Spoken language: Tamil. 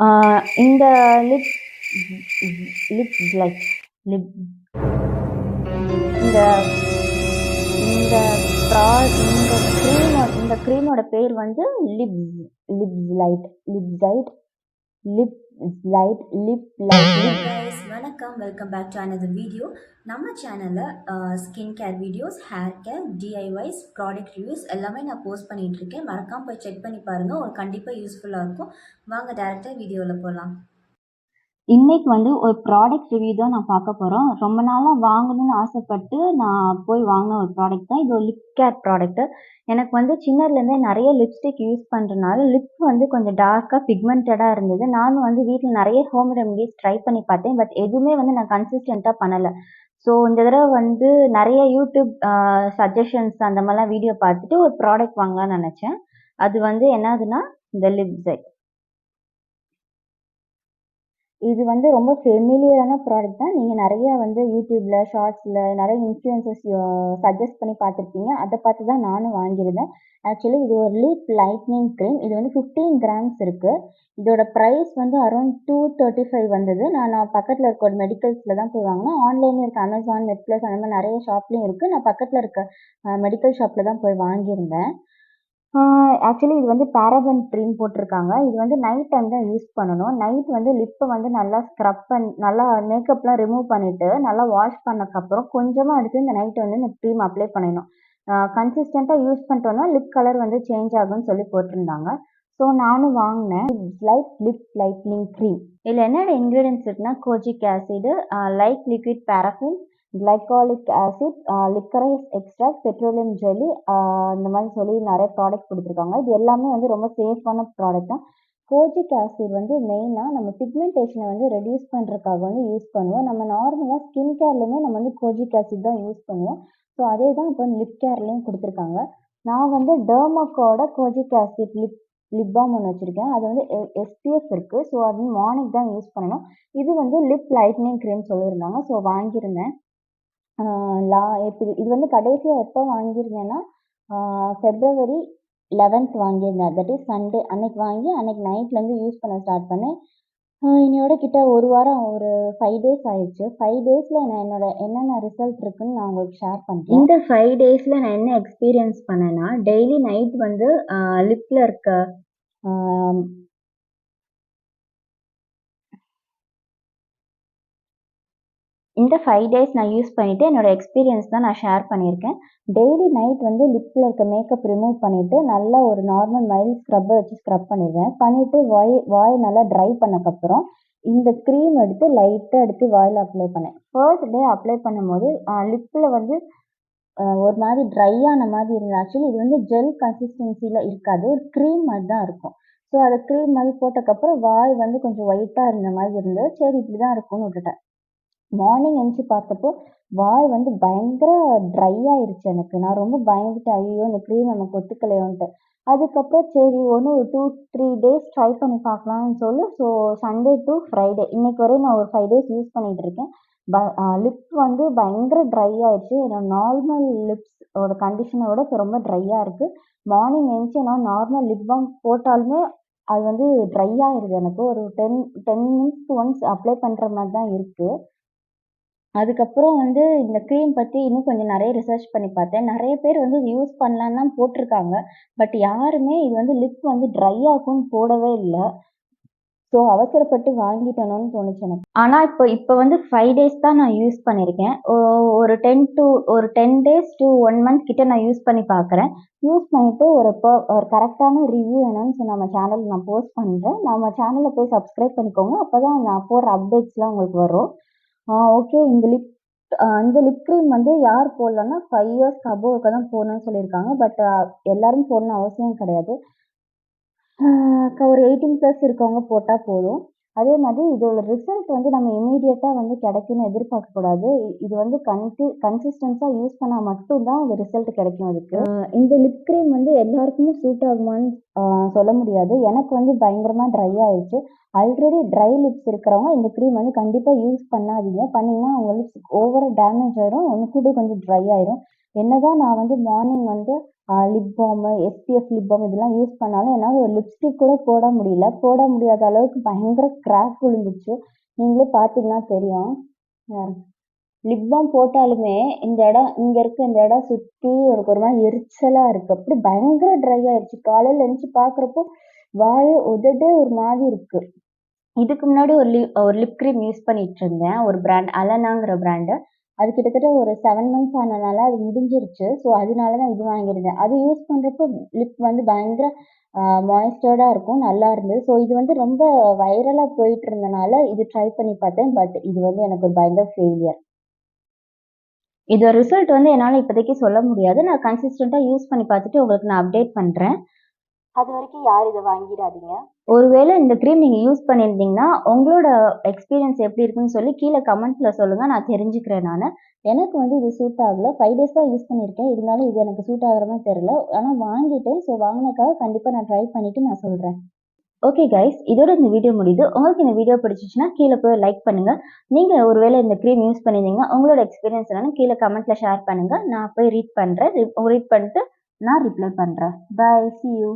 இந்த லிப் லிப் லைட் லிப் இந்த இந்த இந்த க்ரீமோட பேர் வந்து லிப்ஸ் லைட் லிப்ஸைட் lip light lip light guys, வணக்கம். Welcome back to another video. நம்ம சேனலில் skin care videos, hair care, DIYs, product reviews எல்லாமே நான் போஸ்ட் பண்ணிகிட்டு இருக்கேன். மறக்காம போய் செக் பண்ணி பாருங்கள். ஒரு கண்டிப்பாக யூஸ்ஃபுல்லாக இருக்கும். வாங்க டேரெக்டாக வீடியோவில் போகலாம். இன்னைக்கு வந்து ஒரு ப்ராடக்ட் ரிவ்யூ தான் நான் பார்க்க போகிறோம். ரொம்ப நாளாக வாங்கணும்னு ஆசைப்பட்டு நான் போய் வாங்கின ஒரு ப்ராடக்ட் தான் இது. ஒரு லிப் கேர் ப்ராடக்ட்டு. எனக்கு வந்து சின்னதுலேருந்தே நிறைய லிப்ஸ்டிக் யூஸ் பண்ணுறனால லிப் வந்து கொஞ்சம் டார்க்காக பிக்மெண்டடாக இருந்தது. நானும் வந்து வீட்டில் நிறைய ஹோம் ரெமடிஸ் ட்ரை பண்ணி பார்த்தேன். பட் எதுவுமே வந்து நான் கன்சிஸ்டண்ட்டாக பண்ணலை. ஸோ இந்த தடவை வந்து நிறைய யூடியூப் சஜஷன்ஸ் அந்த மாதிரிலாம் வீடியோ பார்த்துட்டு ஒரு ப்ராடக்ட் வாங்கலாம்னு நினச்சேன். அது வந்து என்னதுன்னா இந்த லிப்ஸை. இது வந்து ரொம்ப ஃபெமிலியரான ப்ராடக்ட் தான். நீங்க நெறைய வந்து யூடியூப்ல, ஷார்ட்ஸ்ல நெறைய இன்ஃப்ளூயன்சர்ஸ் சஜெஸ்ட் பண்ணி பார்த்துருப்பீங்க. அத பார்த்து தான் நானும் வாங்கியிருந்தேன். ஆக்சுவலி இது ஒரு லிப் லைட்னிங் கிரீம். இது வந்து 15 கிராம்ஸ் இருக்கு. இதோட பிரைஸ் வந்து அரௌண்ட் 235 வந்தது. நான் பக்கத்துல இருக்க ஒரு மெடிக்கல்ஸ்ல தான் போய் வாங்குனேன். ஆன்லைன்லயும் இருக்கு. Amazon, Netflix அந்த மாரி நெறைய ஷாப்லயும் இருக்கு. நான் பக்கத்துல இருக்க மெடிக்கல் ஷாப்ல தான் போய் வாங்கியிருந்தேன். ஆக்சுவலி இது வந்து பாராபன் க்ரீம் போட்டிருக்காங்க. இது வந்து நைட் டைம் தான் யூஸ் பண்ணணும். நைட் வந்து லிப்ப வந்து நல்லா நல்லா மேக்கப்லாம் ரிமூவ் பண்ணிட்டு, நல்லா வாஷ் பண்ணக்கப்புறம் கொஞ்சமா எடுத்து இந்த நைட் வந்து இந்த க்ரீம் அப்ளை பண்ணணும். கன்சிஸ்டன்ட்டா யூஸ் பண்ணிட்டோம்னா லிப் கலர் வந்து சேஞ்ச் ஆகும்னு சொல்லி போட்டிருந்தாங்க. ஸோ நானும் வாங்குனேன். Light lip lightning cream. இதில என்னென்ன இன்கிரீடியன்ட்ஸ் இருக்குன்னா, kojic acid, light liquid paraffin, glycolic acid, liquorice extract, petroleum jelly, இந்த மாதிரி சொல்லி நிறைய ப்ராடக்ட் கொடுத்துருக்காங்க. இது எல்லாமே வந்து ரொம்ப சேஃபான ப்ராடக்ட் தான். கோஜிக் ஆசிட் வந்து மெயினாக நம்ம பிக்மெண்டேஷனை வந்து ரெடியூஸ் பண்ணுறதுக்காக வந்து யூஸ் பண்ணுவோம். நம்ம நார்மலாக ஸ்கின் கேர்லையுமே நம்ம வந்து கோஜிக் ஆசிட் தான் யூஸ் பண்ணுவோம். ஸோ அதே தான் இப்போ லிப் கேர்லையும் கொடுத்துருக்காங்க. நான் வந்து டெர்மாக்கோட கோஜிக் ஆசிட் லிப் பாம் ஒன்று வச்சுருக்கேன். அது வந்து எஸ்பிஎஃப் இருக்குது. ஸோ அது மார்னிங் தான் யூஸ் பண்ணணும். இது வந்து லிப் லைட்னிங் க்ரீம் சொல்லியிருந்தாங்க. ஸோ வாங்கியிருந்தேன். ஆ இது வந்து கடைசியா எப்போ வாங்கியிருந்தேன்னா, ஃபெப்ரவரி 11த் வாங்கியிருந்தேன். தட் இஸ் சண்டே அன்னைக்கு வாங்கி, அன்னைக்கு நைட்லேருந்து யூஸ் பண்ண ஸ்டார்ட் பண்ணேன். இன்னையோட கிட்ட 1 வாரம் ஒரு 5 டேஸ் ஆயிடுச்சு. 5 டேஸ்ல நான் என்னென்ன ரிசல்ட் இருக்குன்னு நான் உங்களுக்கு ஷேர் பண்றேன். இந்த 5 டேஸ்ல நான் என்ன எக்ஸ்பீரியன்ஸ் பண்ணேன்னா, டெய்லி நைட் வந்து லிப்ல இருக்க ஆ இந்த 5 டேஸ் நான் யூஸ் பண்ணிட்டு என்னோட எக்ஸ்பீரியன்ஸ் தான் நான் ஷேர் பண்ணியிருக்கேன். டெய்லி நைட் வந்து லிப்ல இருக்க மேக்கப் ரிமூவ் பண்ணிட்டு, நல்லா ஒரு நார்மல் மைல்ட் ஸ்க்ரப்பர் வச்சு ஸ்க்ரப் பண்ணிருவேன். பண்ணிட்டு வாய நல்லா ட்ரை பண்ணக்கப்புறம், இந்த க்ரீம் எடுத்து லைட்டா எடுத்து வாயில அப்ளை பண்ணேன். ஃபர்ஸ்ட் டே அப்ளை பண்ணும்போது லிப்ல வந்து ஒரு மாதிரி ட்ரை ஆன மாதிரி இருந்தது. ஆக்சுவலி இது வந்து ஜெல் கன்சிஸ்டன்சில இருக்காது. ஒரு க்ரீம் மாரி தான் இருக்கும். ஸோ அத க்ரீம் மாரி போட்டக்கப்புறம் வாய் வந்து கொஞ்சம் ஒயிட்டா இருந்த மாதிரி இருந்தது. சரி இப்படி தான் இருக்கும்னு விட்டுட்டேன். மார்னிங் எந்திச்சு பார்த்தப்போ, வாய் வந்து பயங்கர ட்ரை ஆயிருச்சு எனக்கு. நான் ரொம்ப பயந்துட்டேன். ஐயய்யோ! இந்த க்ரீம் நமக்கு ஒத்துக்கலையோன்ட்டு. அதுக்கப்புறம் சரி ஒண்ணு ஒரு 2, 3 டேஸ் ட்ரை பண்ணி பார்க்கலாம்னு சொல்லி, சண்டே டூ ஃப்ரைடே இன்னைக்கு வரையும் நான் ஒரு 5 டேஸ் யூஸ் பண்ணிட்டு இருக்கேன். லிப் வந்து பயங்கர ட்ரை ஆயிருச்சு. என்னோட நார்மல் லிப்ஸ் ஓட கண்டிஷன விட இப்ப ரொம்ப ட்ரையா இருக்கு. மார்னிங் எந்திச்சு நான் நார்மல் லிப் பாம் போட்டாலுமே, அது வந்து ட்ரை ஆயிருது எனக்கு. ஒரு 10 மினிட்ஸ்க்கு ஒன்ஸ் அப்ளை பண்ற மாரி தான் இருக்கு. அதுக்கப்புறம் வந்து இந்த க்ரீம் பத்தி இன்னும் கொஞ்சம் நெறைய ரிசர்ச் பண்ணி பார்த்தேன். நெறைய பேர் வந்து இது யூஸ் பண்ணலான்னு தான் போட்டிருக்காங்க. பட் யாருமே இது வந்து லிப் வந்து ட்ரை ஆக்கும்ன்னு போடவே இல்ல. ஸோ அவசரப்பட்டு வாங்கிட்டேனோன்னு தோணுச்சு எனக்கு. ஆனா இப்ப வந்து 5 டேஸ் தான் நான் யூஸ் பண்ணியிருக்கேன். ஒரு 10 டேஸ் டூ 1 மந்த் கிட்ட நான் யூஸ் பண்ணி பார்க்குறேன். யூஸ் பண்ணிட்டு ஒரு கரெக்ட்டான ரிவ்யூ என்னன்னு நம்ம சேனல்ல நான் போஸ்ட் பண்றேன். நம்ம சேனல்ல போய் சப்ஸ்கிரைப் பண்ணிக்கோங்க. அப்பதான் நான் போடுற அப்டேட்ஸ்லாம் உங்களுக்கு வரும். ஓகே. இந்த லிப் கிரீம் வந்து யார் போடலாம்னா 5 இயர்ஸ்க்கு அபோவ்க்கு தான் போடணும்னு சொல்லியிருக்காங்க. பட் எல்லாரும் போடணும்னு அவசியம் கிடையாது. ஒரு 18+ இருக்கவங்க போட்டா போதும். அதே மாதிரி இதோட ரிசல்ட் வந்து நம்ம இம்மீடியட்டா வந்து கிடைக்கும்னு எதிர்பார்க்கக்கூடாது. இது வந்து கன்சிஸ்டன்ஸா யூஸ் பண்ணா மட்டும் தான் அந்த ரிசல்ட் கிடைக்கும் அதுக்கு. இந்த லிப் கிரீம் வந்து எல்லாருக்குமே சூட் ஆகுமான்னு சொல்ல முடியாது. எனக்கு வந்து பயங்கரமா ட்ரை ஆயிருச்சு. ஆல்ரெடி ட்ரை லிப்ஸ் இருக்கிறவங்க இந்த கிரீம் வந்து கண்டிப்பா யூஸ் பண்ணாதீங்க. பண்ணீங்கன்னா உங்க லிப்ஸ் ஓவரா டேமேஜ் ஆயிரும். இன்னும் கூட கொஞ்சம் ட்ரை ஆயிரும். என்னதான் நான் வந்து மார்னிங் வந்து lip balm, SPF lip balm இதெல்லாம் யூஸ் பண்ணாலும் என்னால ஒரு லிப்ஸ்டிக் கூட போட முடியல. போட முடியாத அளவுக்கு பயங்கர கிராக் விழுந்துச்சு. நீங்களே பார்த்தீங்கன்னா தெரியும். லிப் பாம் போட்டாலுமே இங்க இந்த இடம் சுத்தி எனக்கு ஒரு மாரி எரிச்சலா இருக்கு. அப்படியே பயங்கர ட்ரை ஆயிடுச்சு. காலையில எந்திரிச்சு பார்க்குறப்போ வாயே, உதடே ஒரு மாரி இருக்கு. இதுக்கு முன்னாடி ஒரு லிப் கிரீம் யூஸ் பண்ணிட்டு இருந்தேன். ஒரு பிராண்ட் அலனாங்கிற பிராண்டு. அது கிட்டத்தட்ட ஒரு 7 மந்த்ஸ் ஆனனால அது முடிஞ்சிருச்சு. ஸோ அதனால தான் இது வாங்கியிருந்தேன். அது யூஸ் பண்றப்போ லிப் வந்து பயங்கர மாய்ஸ்டர்டா இருக்கும். நல்லா இருந்தது. ஸோ இது வந்து ரொம்ப வைரலா போயிட்டு இருந்தனால இது ட்ரை பண்ணி பார்த்தேன். பட் இது வந்து எனக்கு ஒரு பயங்கர ஃபெயிலியர். இதோட ரிசல்ட் வந்து என்னால இப்போதைக்கு சொல்ல முடியாது. நான் கன்சிஸ்டன்ட்டா யூஸ் பண்ணி பார்த்துட்டு உங்களுக்கு நான் அப்டேட் பண்றேன். அதுவரைக்கும் யாரும் இத வாங்கிடாதீங்க. ஒருவேளை இந்த கிரீம் நீங்க யூஸ் பண்ணியிருந்தீங்கன்னா, உங்களோட எக்ஸ்பீரியன்ஸ் எப்படி இருக்குன்னு சொல்லி கீழ கமெண்ட்ல சொல்லுங்க. நான் தெரிஞ்சுக்கிறேன் நானு. எனக்கு வந்து இது சூட் ஆகல. 5 டேஸ் தான் யூஸ் பண்ணியிருக்கேன். இருந்தாலும் இது எனக்கு சூட் ஆகுற மாரி தெரியல. ஆனா வாங்கிட்டேன். ஸோ வாங்குனதுக்காக கண்டிப்பா நான் ட்ரை பண்ணிட்டு நான் சொல்றேன். ஓகே கைஸ், இதோட இந்த வீடியோ முடியுது. உங்களுக்கு இந்த வீடியோ பிடிச்சிச்சுன்னா கீழ போய் லைக் பண்ணுங்க. நீங்க ஒருவேளை இந்த கிரீம் யூஸ் பண்ணியிருந்தீங்கன்னா, உங்களோட எக்ஸ்பீரியன்ஸ் என்னன்னு கீழ கமெண்ட்ல ஷேர் பண்ணுங்க. நான் போய் ரீட் பண்றேன். ரீட் பண்ணிட்டு நான் ரிப்ளை பண்றேன். பை. Sea you.